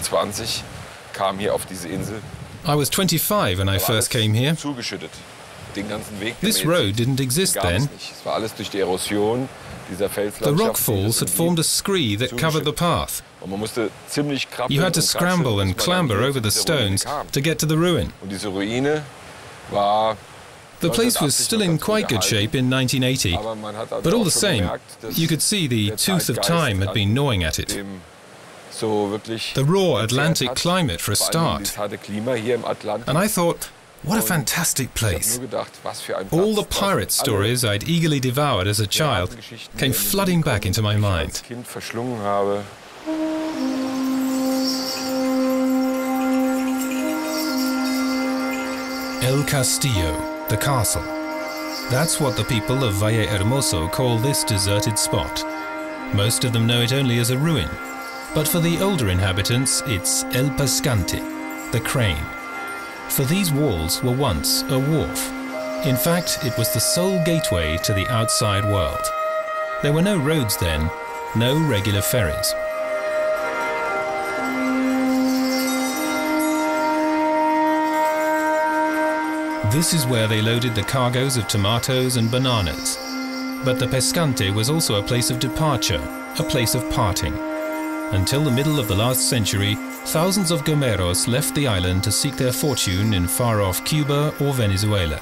25 kam hier auf diese Insel. I was 25 when I first came here. Zugeschüttet. Den ganzen Weg This road didn't exist then. Es war alles durch die Erosion dieser Felslandschaft. The rock falls had formed a scree that covered the path. Und man musste ziemlich krabbeln. You had to scramble and clamber over the stones to get to the ruin. Und diese Ruine war The place was still in quite good shape in 1980, but all the same, you could see the tooth of time had been gnawing at it. The raw Atlantic climate for a start. And I thought, what a fantastic place. All the pirate stories I'd eagerly devoured as a child came flooding back into my mind. El Castillo, the castle. That's what the people of Valle Hermoso call this deserted spot. Most of them know it only as a ruin, but for the older inhabitants it's El Pescante, the crane. For these walls were once a wharf. In fact, it was the sole gateway to the outside world. There were no roads then, no regular ferries. This is where they loaded the cargoes of tomatoes and bananas. But the Pescante was also a place of departure, a place of parting. Until the middle of the last century, thousands of Gomeros left the island to seek their fortune in far-off Cuba or Venezuela.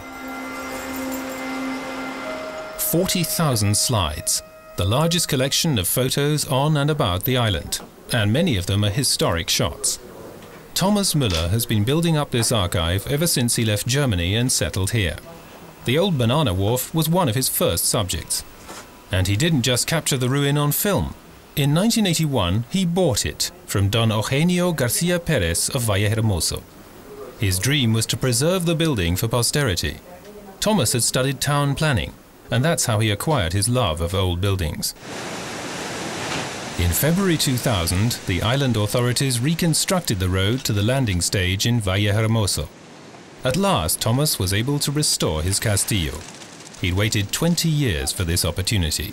40,000 slides, the largest collection of photos on and about the island, and many of them are historic shots. Thomas Müller has been building up this archive ever since he left Germany and settled here. The old banana wharf was one of his first subjects. And he didn't just capture the ruin on film. In 1981, he bought it from Don Eugenio Garcia Perez of Valle Hermoso. His dream was to preserve the building for posterity. Thomas had studied town planning, and that's how he acquired his love of old buildings. In February 2000, the island authorities reconstructed the road to the landing stage in Valle Hermoso. At last, Thomas was able to restore his castillo. He'd waited 20 years for this opportunity.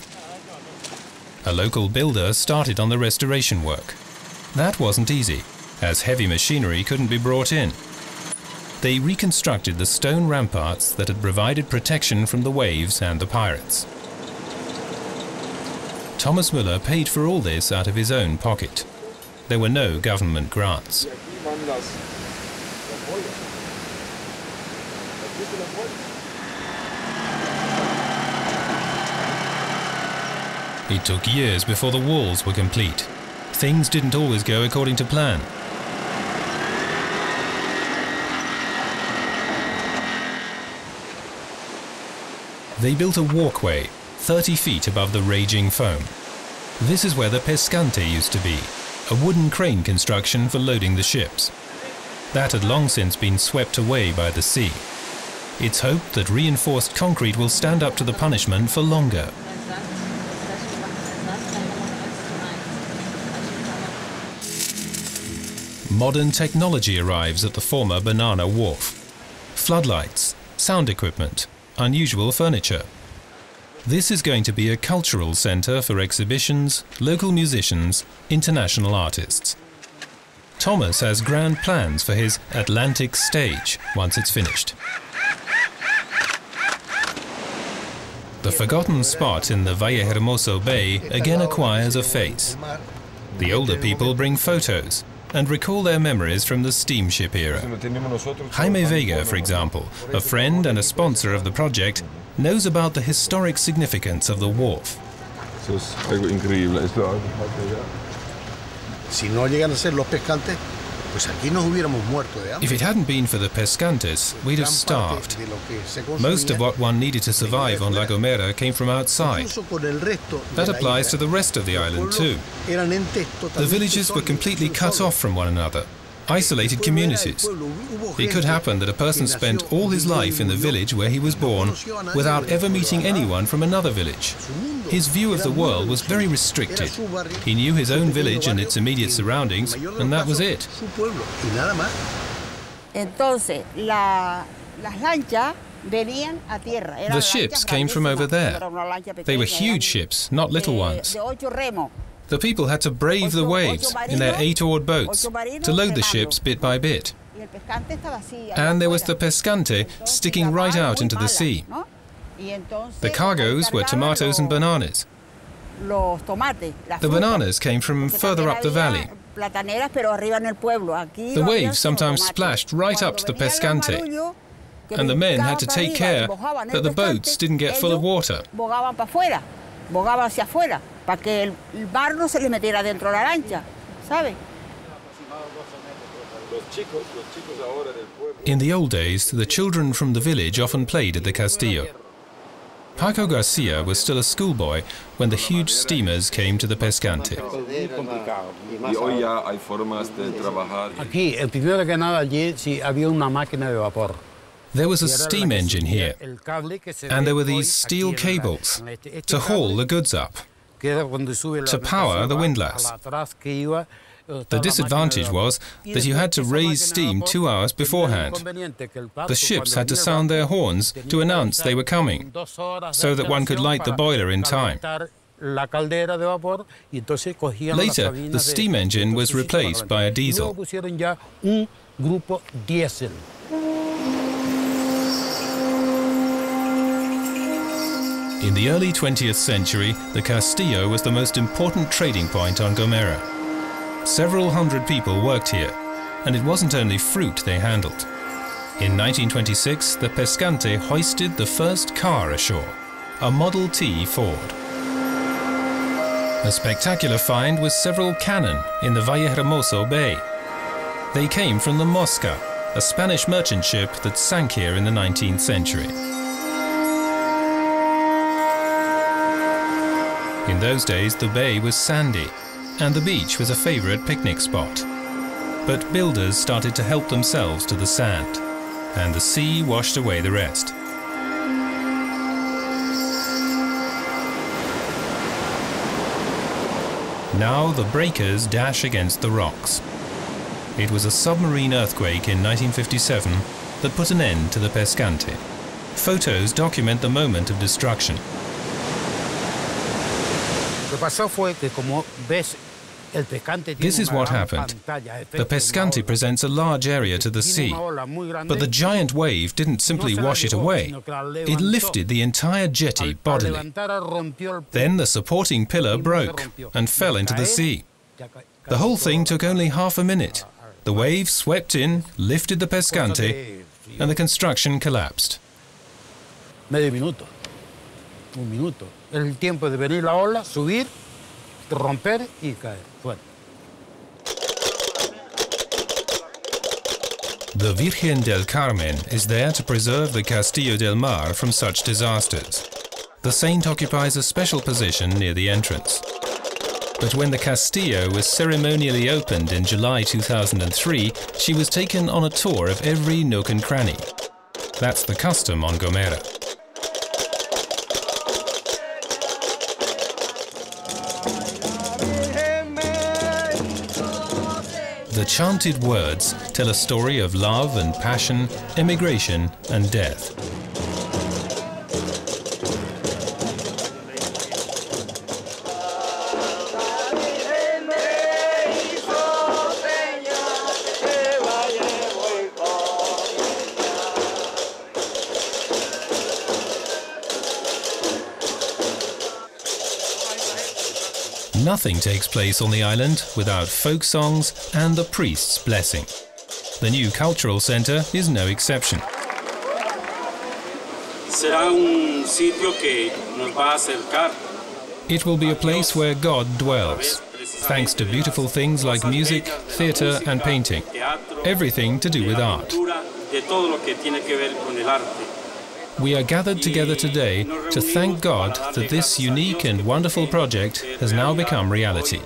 A local builder started on the restoration work. That wasn't easy, as heavy machinery couldn't be brought in. They reconstructed the stone ramparts that had provided protection from the waves and the pirates. Thomas Müller paid for all this out of his own pocket. There were no government grants. It took years before the walls were complete. Things didn't always go according to plan. They built a walkway 30 feet above the raging foam. This is where the Pescante used to be, a wooden crane construction for loading the ships. That had long since been swept away by the sea. It's hoped that reinforced concrete will stand up to the punishment for longer. Modern technology arrives at the former banana wharf. Floodlights, sound equipment, unusual furniture. This is going to be a cultural center for exhibitions, local musicians, international artists. Thomas has grand plans for his Atlantic stage once it's finished. The forgotten spot in the Valle Hermoso Bay again acquires a face. The older people bring photos and recall their memories from the steamship era. Jaime Vega, for example, a friend and a sponsor of the project, knows about the historic significance of the wharf. If it hadn't been for the Pescantes, we'd have starved. Most of what one needed to survive on La Gomera came from outside. That applies to the rest of the island too. The villages were completely cut off from one another. Isolated communities. It could happen that a person spent all his life in the village where he was born without ever meeting anyone from another village. His view of the world was very restricted. He knew his own village and its immediate surroundings, and that was it. The ships came from over there. They were huge ships, not little ones. The people had to brave the waves in their 8-oared boats to load the ships bit by bit. And there was the pescante sticking right out into the sea. The cargoes were tomatoes and bananas. The bananas came from further up the valley. The waves sometimes splashed right up to the pescante, and the men had to take care that the boats didn't get full of water. In the old days, the children from the village often played at the Castillo. Paco Garcia was still a schoolboy when the huge steamers came to the pescante. There was a steam engine here, and there were these steel cables to haul the goods up, to power the windlass. The disadvantage was that you had to raise steam 2 hours beforehand. The ships had to sound their horns to announce they were coming, so that one could light the boiler in time. Later, the steam engine was replaced by a diesel. In the early 20th century, the Castillo was the most important trading point on Gomera. Several hundred people worked here, and it wasn't only fruit they handled. In 1926, the pescante hoisted the first car ashore, a Model T Ford. A spectacular find was several cannon in the Vallehermoso Bay. They came from the Mosca, a Spanish merchant ship that sank here in the 19th century. In those days, the bay was sandy, and the beach was a favorite picnic spot. But builders started to help themselves to the sand, and the sea washed away the rest. Now the breakers dash against the rocks. It was a submarine earthquake in 1957 that put an end to the pescante. Photos document the moment of destruction. This is what happened. The pescante presents a large area to the sea, but the giant wave didn't simply wash it away. It lifted the entire jetty bodily. Then the supporting pillar broke and fell into the sea. The whole thing took only half a minute. The wave swept in, lifted the pescante, and the construction collapsed. Medio minuto. Un minuto. Es el tiempo de venir la ola, subir, romper y caer. Fuera. The Virgen del Carmen is there to preserve the Castillo del Mar from such disasters. The saint occupies a special position near the entrance. But when the Castillo was ceremonially opened in July 2003, she was taken on a tour of every nook and cranny. That's the custom on Gomera. The chanted words tell a story of love and passion, emigration and death. Nothing takes place on the island without folk songs and the priest's blessing. The new cultural centre is no exception. It will be a place where God dwells, thanks to beautiful things like music, theatre and painting. Everything to do with art. We are gathered together today to thank God that this unique and wonderful project has now become reality.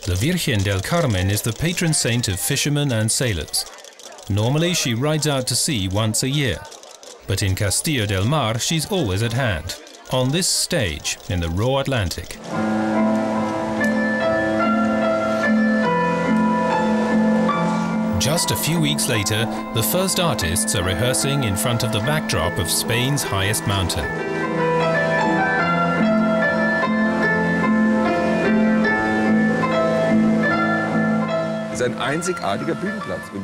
The Virgen del Carmen is the patron saint of fishermen and sailors. Normally she rides out to sea once a year, but in Castillo del Mar she's always at hand, on this stage in the raw Atlantic. Just a few weeks later, the first artists are rehearsing in front of the backdrop of Spain's highest mountain.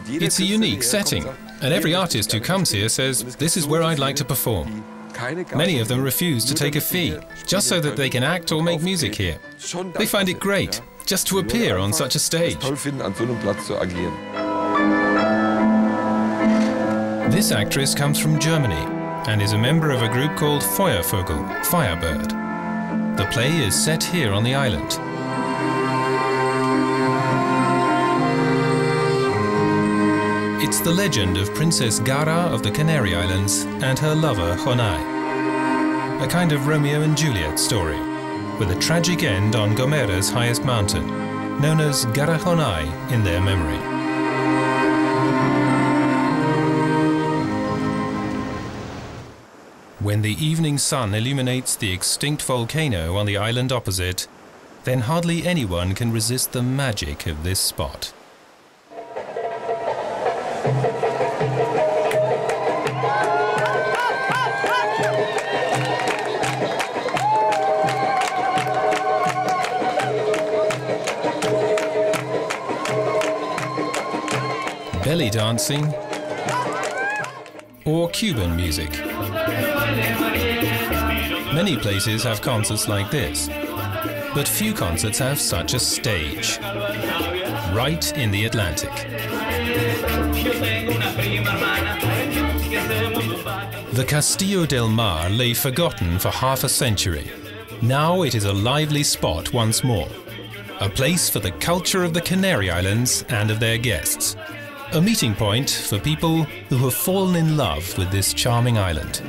It's a unique setting, and every artist who comes here says, "This is where I'd like to perform." Many of them refuse to take a fee, just so that they can act or make music here. They find it great, just to appear on such a stage. This actress comes from Germany and is a member of a group called Feuervogel, Firebird. The play is set here on the island. It's the legend of Princess Gara of the Canary Islands and her lover Jonai. A kind of Romeo and Juliet story, with a tragic end on Gomera's highest mountain, known as Gara Jonai in their memory. When the evening sun illuminates the extinct volcano on the island opposite, then hardly anyone can resist the magic of this spot. Belly dancing or Cuban music. Many places have concerts like this, but few concerts have such a stage, right in the Atlantic. The Castillo Del Mar lay forgotten for half a century. Now it is a lively spot once more, a place for the culture of the Canary Islands and of their guests. A meeting point for people who have fallen in love with this charming island.